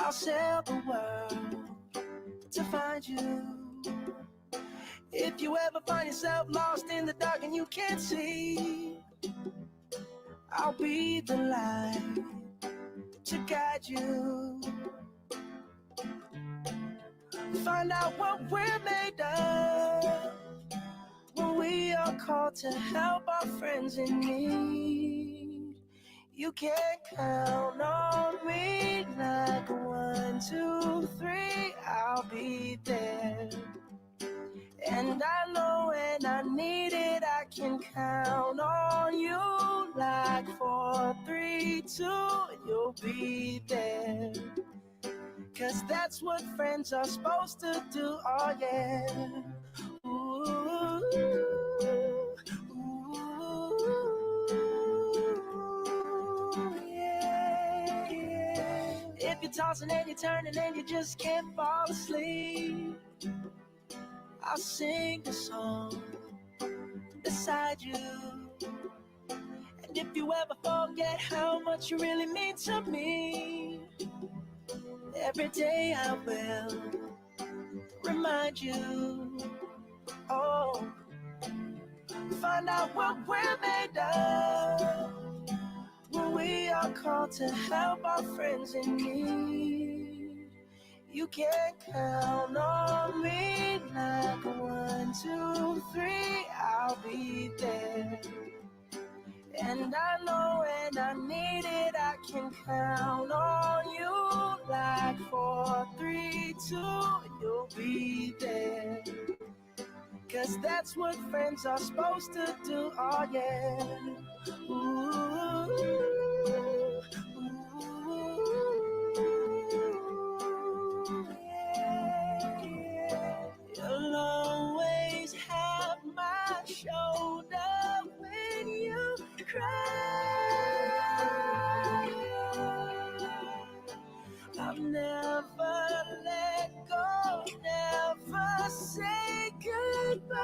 I'll sail the world to find you. If you ever find yourself lost in the dark and you can't see, I'll be the light to guide you. Find out what we're made of when we are called to help our friends in need. You can count on me like 1, 2, 3, I'll be there. And I know when I need it, I can count on you like 4, 3, 2, and you'll be there. 'Cause that's what friends are supposed to do, oh yeah. Ooh, ooh, yeah, yeah. If you're tossing and you're turning and you just can't fall asleep, I'll sing a song beside you. And if you ever forget how much you really mean to me, every day I will remind you. Oh, find out what we're made of when we are called to help our friends in need. You can count on me like 1, 2, 3, I'll be there. And I know when I need it, I can count on you like 4, 3, 2, and you'll be there. 'Cause that's what friends are supposed to do, oh yeah. Ooh, ooh, yeah, yeah. You'll always have my shoulder when you cry. I'll never let go, never say goodbye.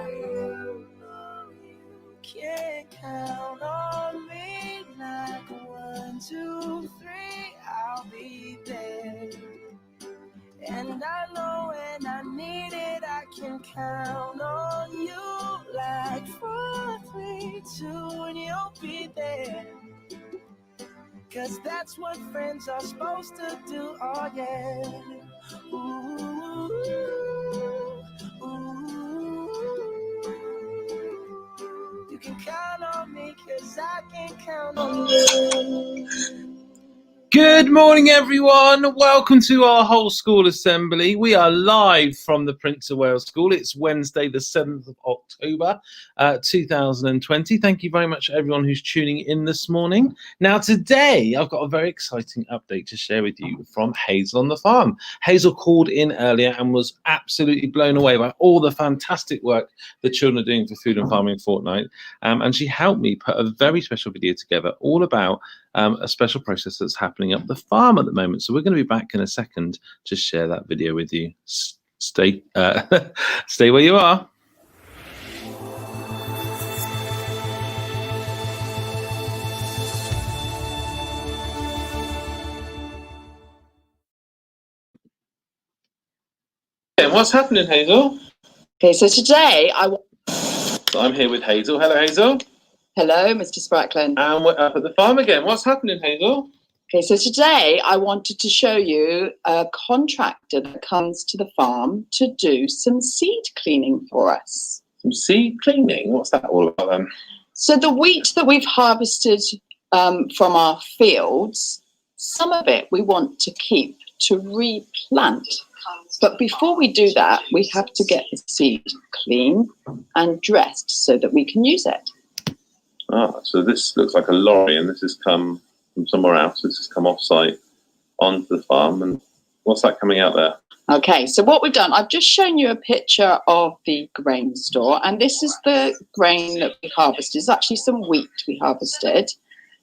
You know you can count on me like 1, 2, 3, I'll be there. And I know when I need it, I can count on you like 4, 3, 2, and you'll be there. 'Cause that's what friends are supposed to do, oh yeah. Ooh, ooh, you can count on me 'cause I can count on you. Good morning, everyone. Welcome to our whole school assembly. We are live from the Prince of Wales School. It's Wednesday, the 7th of October, 2020. Thank you very much, everyone who's tuning in this morning. Now, today, I've got a very exciting update to share with you from Hazel on the farm. Hazel called in earlier and was absolutely blown away by all the fantastic work the children are doing for Food and Farming Fortnight. And she helped me put a very special video together all about a special process that's happening up the farm at the moment. So we're going to be back in a second to share that video with you. Stay stay where you are. And what's happening, Hazel? Okay, so today I'm here with Hazel. Hello, Hazel. Hello, Mr. Spracklen. And we're up at the farm again. What's happening, Hazel? Okay, so today I wanted to show you a contractor that comes to the farm to do some seed cleaning for us. Some seed cleaning? What's that all about then? So the wheat that we've harvested from our fields, some of it we want to keep to replant. But before we do that, we have to get the seed clean and dressed so that we can use it. Ah, so this looks like a lorry, and this has come from somewhere else. This has come off-site onto the farm. And what's that coming out there? Okay, so what we've done, I've just shown you a picture of the grain store, and this is the grain that we harvested. It's actually some wheat we harvested.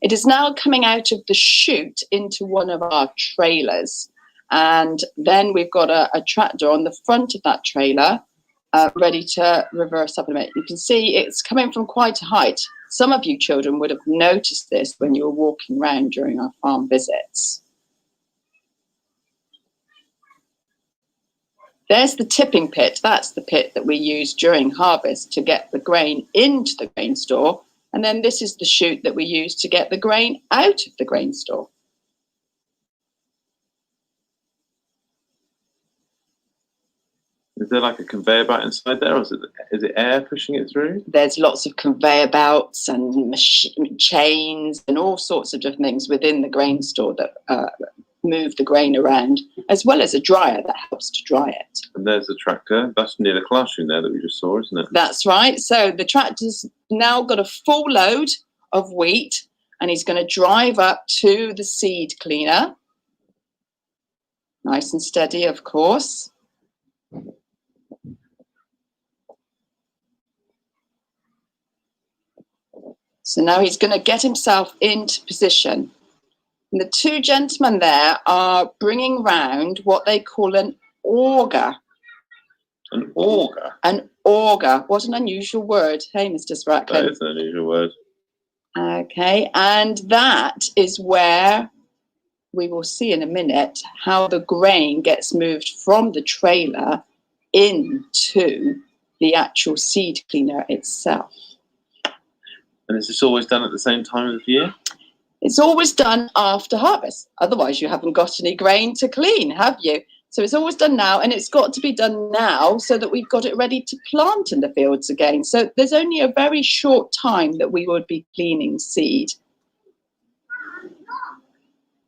It is now coming out of the chute into one of our trailers. And then we've got a tractor on the front of that trailer ready to reverse up in a minute. You can see it's coming from quite a height. Some of you children would have noticed this when you were walking around during our farm visits. There's the tipping pit. That's the pit that we use during harvest to get the grain into the grain store. And then this is the chute that we use to get the grain out of the grain store. Is there like a conveyor belt inside there, or is it air pushing it through? There's lots of conveyor belts and chains and all sorts of different things within the grain store that move the grain around, as well as a dryer that helps to dry it. And there's the tractor. That's near the classroom there that we just saw, isn't it? That's right. So the tractor's now got a full load of wheat, and he's going to drive up to the seed cleaner. Nice and steady, of course. So now he's going to get himself into position. And the two gentlemen there are bringing round what they call an auger. An auger? An auger. What an unusual word. Hey, Mr Spracklen. That is an unusual word. Okay, and that is where we will see in a minute how the grain gets moved from the trailer into the actual seed cleaner itself. And is this always done at the same time of the year? It's always done after harvest. Otherwise, you haven't got any grain to clean, have you? So it's always done now, and it's got to be done now so that we've got it ready to plant in the fields again. So there's only a very short time that we would be cleaning seed.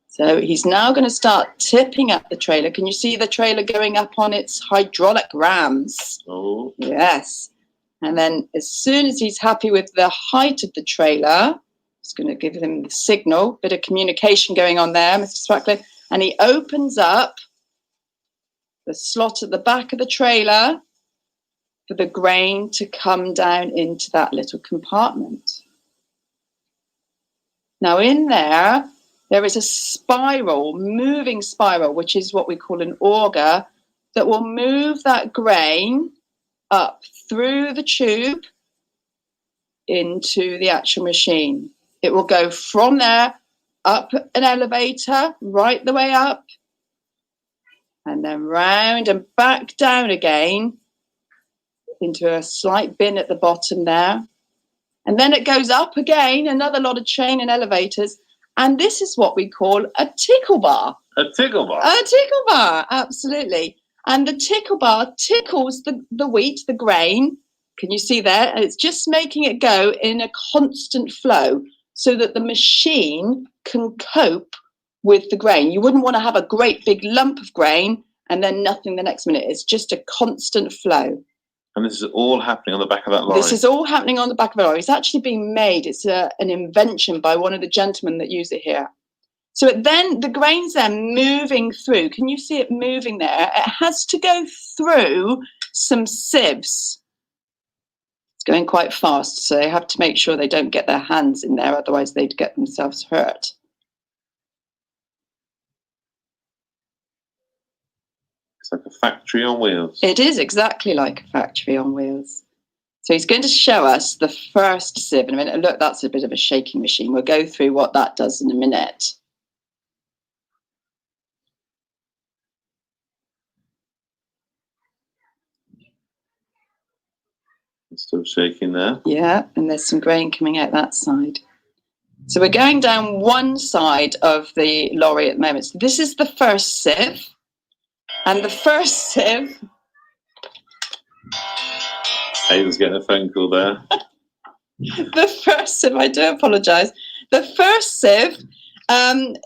So he's now going to start tipping up the trailer. Can you see the trailer going up on its hydraulic rams? Oh. Yes. And then as soon as he's happy with the height of the trailer, he's going to give him the signal, bit of communication going on there, Mr. Spracklen, and he opens up the slot at the back of the trailer for the grain to come down into that little compartment. Now in there, there is a spiral, moving spiral, which is what we call an auger, that will move that grain up through the tube into the actual machine. It will go from there up an elevator, right the way up, and then round and back down again into a slight bin at the bottom there. And then it goes up again, another lot of chain and elevators. And this is what we call a tickle bar. A tickle bar? A tickle bar, absolutely. And the tickle bar tickles the wheat, the grain. Can you see there? And it's just making it go in a constant flow so that the machine can cope with the grain. You wouldn't want to have a great big lump of grain and then nothing the next minute. It's just a constant flow. And this is all happening on the back of that lorry? This is all happening on the back of the lorry. It's actually being made. It's an invention by one of the gentlemen that use it here. So then the grain's then moving through. Can you see it moving there? It has to go through some sieves. It's going quite fast, so they have to make sure they don't get their hands in there, otherwise they'd get themselves hurt. It's like a factory on wheels. It is exactly like a factory on wheels. So he's going to show us the first sieve in a minute. Look, that's a bit of a shaking machine. We'll go through what that does in a minute. It's still shaking there. Yeah, and there's some grain coming out that side. So we're going down one side of the lorry at the moment. So this is the first sieve. And the first sieve... Aiden's getting a phone call there. The first sieve, I do apologise. The first sieve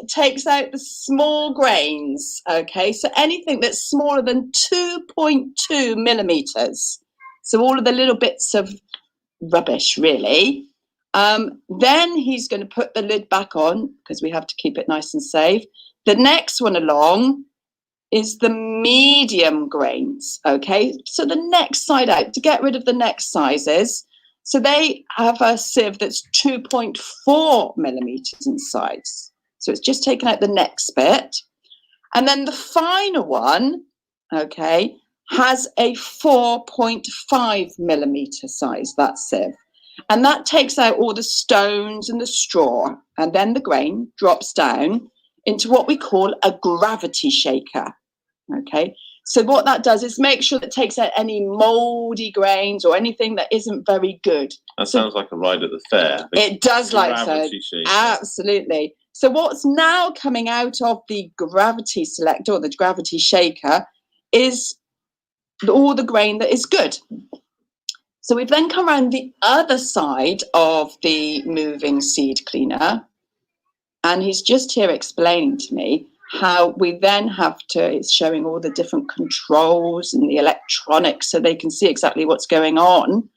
takes out the small grains, okay? So anything that's smaller than 2.2 millimetres. So all of the little bits of rubbish, really. Then he's going to put the lid back on because we have to keep it nice and safe. The next one along is the medium grains, okay? So the next side out, to get rid of the next sizes. So they have a sieve that's 2.4 millimetres in size. So it's just taken out the next bit. And then the final one, okay, has a 4.5 millimetre size, that sieve. And that takes out all the stones and the straw. And then the grain drops down into what we call a gravity shaker. Okay. So what that does is make sure that it takes out any moldy grains or anything that isn't very good. That sounds like a ride at the fair. It does, like so. Absolutely. So what's now coming out of the gravity selector or the gravity shaker is all the grain that is good. So we've then come around the other side of the moving seed cleaner, and he's just here explaining to me how we then have to, it's showing all the different controls and the electronics so they can see exactly what's going on.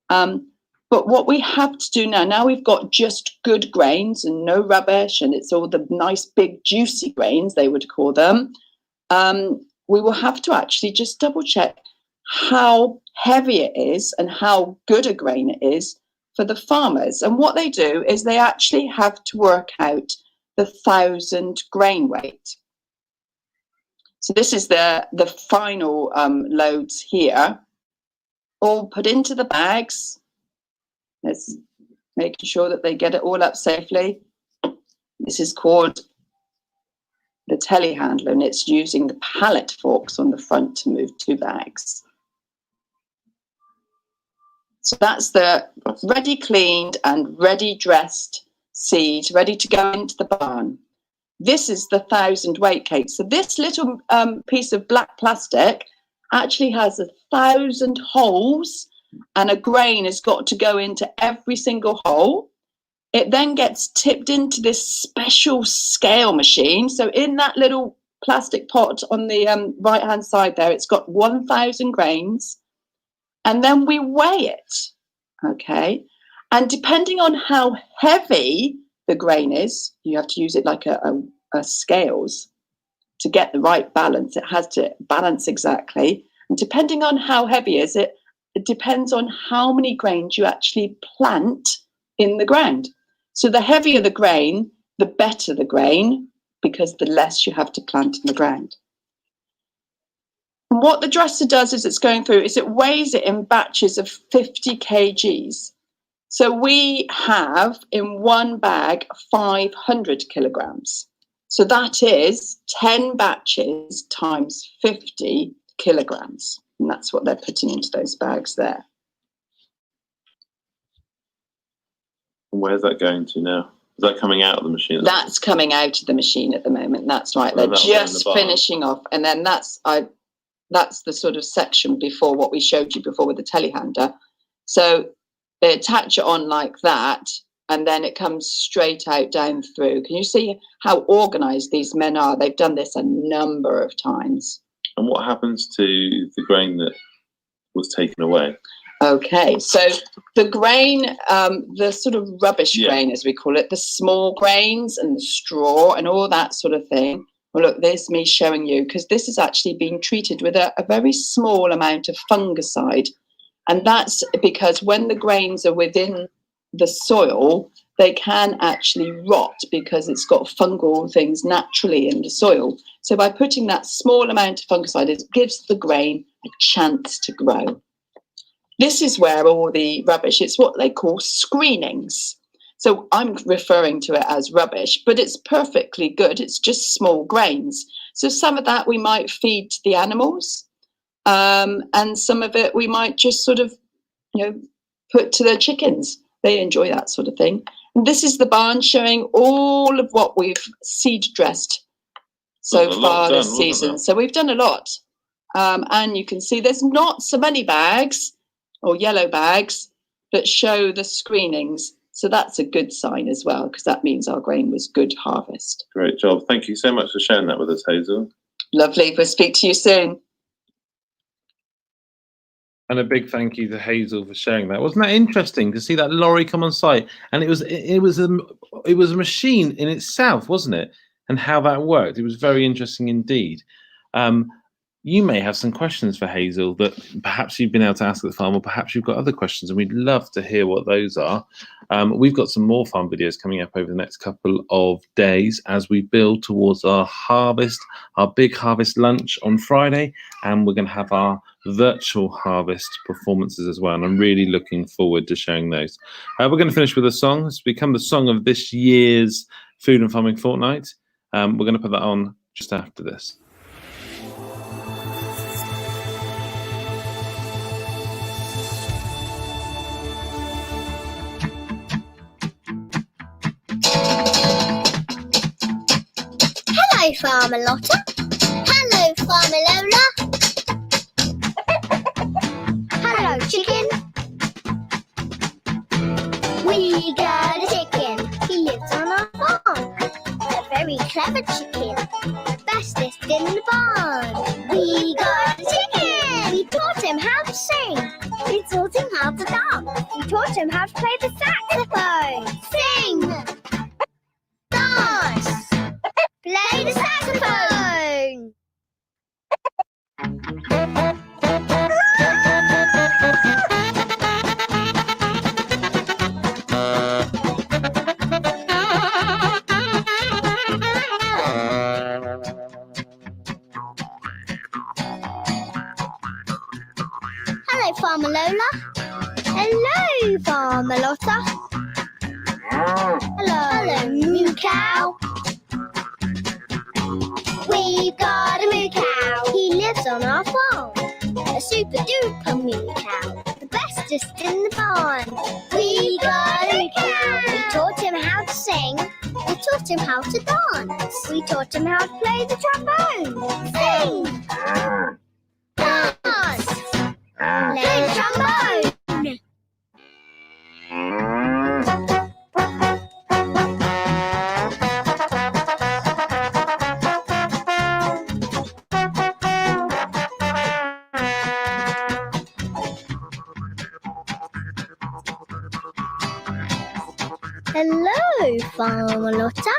But what we have to do now we've got just good grains and no rubbish, and it's all the nice big juicy grains, they would call them. We will have to actually just double check how heavy it is and how good a grain it is for the farmers. And what they do is they actually have to work out the 1,000 grain weight. So this is the final loads here, all put into the bags. Let's making sure that they get it all up safely. This is called the telehandler, and it's using the pallet forks on the front to move 2 bags. So that's the ready cleaned and ready dressed seed, ready to go into the barn. This is the 1,000 weight, Kate. So this little piece of black plastic actually has 1,000 holes, and a grain has got to go into every single hole. It then gets tipped into this special scale machine. So in that little plastic pot on the right-hand side there, it's got 1,000 grains. And then we weigh it, okay? And depending on how heavy the grain is, you have to use it like a scales to get the right balance. It has to balance exactly. And depending on how heavy is it, it depends on how many grains you actually plant in the ground. So the heavier the grain, the better the grain, because the less you have to plant in the ground. And what the dresser does is it's going through is it weighs it in batches of 50 kgs. So we have in one bag 500 kilograms. So that is 10 batches times 50 kilograms. And that's what they're putting into those bags there. Where's that going to now? Is that coming out of the machine? That's coming out of the machine at the moment. That's right. They're just finishing off. And then that's the sort of section before what we showed you before with the telehandler. So they attach it on like that, and then it comes straight out down through. Can you see how organized these men are? They've done this a number of times. And what happens to the grain that was taken away? Okay, so the grain, the sort of rubbish grain, as we call it, the small grains and the straw and all that sort of thing. Well, look, there's me showing you, because this is actually being treated with a very small amount of fungicide. And that's because when the grains are within the soil, they can actually rot because it's got fungal things naturally in the soil. So by putting that small amount of fungicide, it gives the grain a chance to grow. This is where all the rubbish, it's what they call screenings. So I'm referring to it as rubbish, but it's perfectly good. It's just small grains. So some of that we might feed to the animals, and some of it we might just sort of, put to the chickens. They enjoy that sort of thing. And this is the barn showing all of what we've seed dressed so far this season. So we've done a lot. And you can see there's not so many bags or yellow bags that show the screenings. So that's a good sign as well, because that means our grain was good harvest. Great job. Thank you so much for sharing that with us, Hazel. Lovely. We'll speak to you soon. And a big thank you to Hazel for sharing that. Wasn't that interesting to see that lorry come on site? And it was a machine in itself, wasn't it? And how that worked. It was very interesting indeed. You may have some questions for Hazel that perhaps you've been able to ask at the farm, or perhaps you've got other questions, and we'd love to hear what those are. We've got some more fun videos coming up over the next couple of days as we build towards our harvest, our big harvest lunch on Friday, and we're going to have our virtual harvest performances as well, and I'm really looking forward to sharing those. We're going to finish with a song. It's become the song of this year's Food and Farming Fortnight. We're going to put that on just after this. Hello, Farmer Lotta. Hello, Farmer Lola. Hello, chicken. We got a chicken. He lives on our farm. A very clever chicken. Bestest in the barn. We got a chicken. We taught him how to sing. We taught him how to dance. We taught him how to play the saxophone. Sing. Dance. Play the saxophone! Hello, Farmer Lola. Hello, Farmer Lotta. Hello, Moo Cow. We've got a moo cow. He lives on our farm. A super duper moo cow. The bestest in the barn. We got a moo cow. We taught him how to sing. We taught him how to dance. We taught him how to play the trombone. Sing. Dance. Play the trombone. Hello, Farmer Lotta.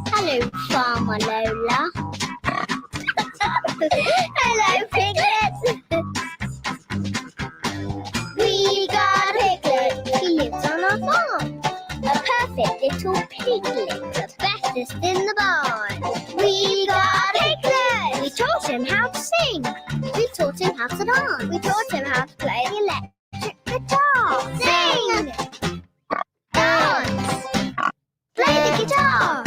Hello, Farmer Lola. Hello, Piglet. We got a piglet. He lives on our farm. A perfect little piglet. The bestest in the barn. We got a piglet. We taught him how to sing. We taught him how to dance. We taught him how to play the electric guitar. Sing! Dance! Play the guitar!